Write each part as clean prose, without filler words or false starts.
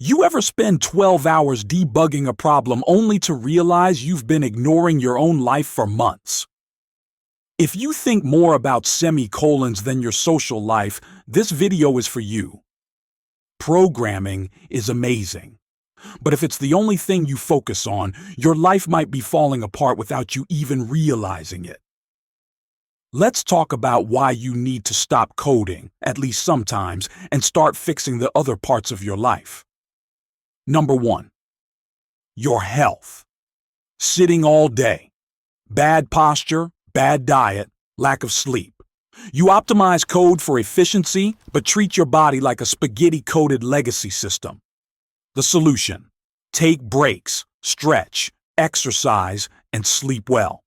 You ever spend 12 hours debugging a problem only to realize you've been ignoring your own life for months? If you think more about semicolons than your social life, this video is for you. Programming is amazing. But if it's the only thing you focus on, your life might be falling apart without you even realizing it. Let's talk about why you need to stop coding, at least sometimes, and start fixing the other parts of your life. Number 1. Your health. Sitting all day. Bad posture, bad diet, lack of sleep. You optimize code for efficiency, but treat your body like a spaghetti-coated legacy system. The solution: take breaks, stretch, exercise, and sleep well.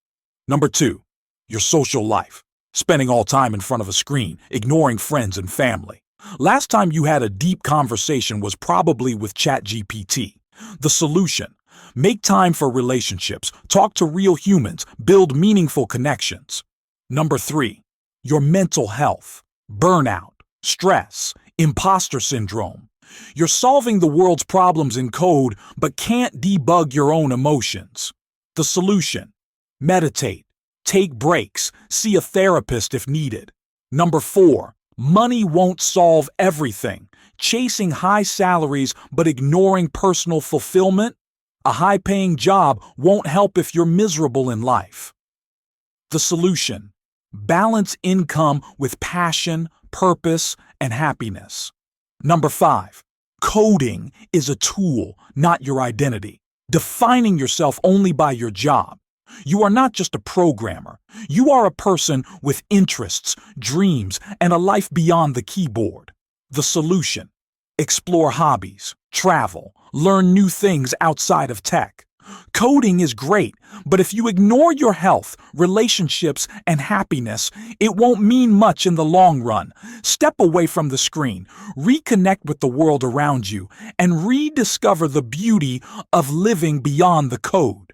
Number 2. Your social life. Spending all time in front of a screen, ignoring friends and family. Last time you had a deep conversation was probably with ChatGPT. The solution: make time for relationships, talk to real humans, build meaningful connections. Number 3. Your mental health. Burnout, stress, imposter syndrome. You're solving the world's problems in code, but can't debug your own emotions. The solution: meditate, take breaks, see a therapist if needed. Number 4. Money won't solve everything. Chasing high salaries but ignoring personal fulfillment? A high-paying job won't help if you're miserable in life. The solution: balance income with passion, purpose, and happiness. Number 5. Coding is a tool, not your identity. Defining yourself only by your job. You are not just a programmer. You are a person with interests, dreams, and a life beyond the keyboard. The solution: explore hobbies, travel, learn new things outside of tech. Coding is great, but if you ignore your health, relationships, and happiness, it won't mean much in the long run. Step away from the screen, reconnect with the world around you, and rediscover the beauty of living beyond the code.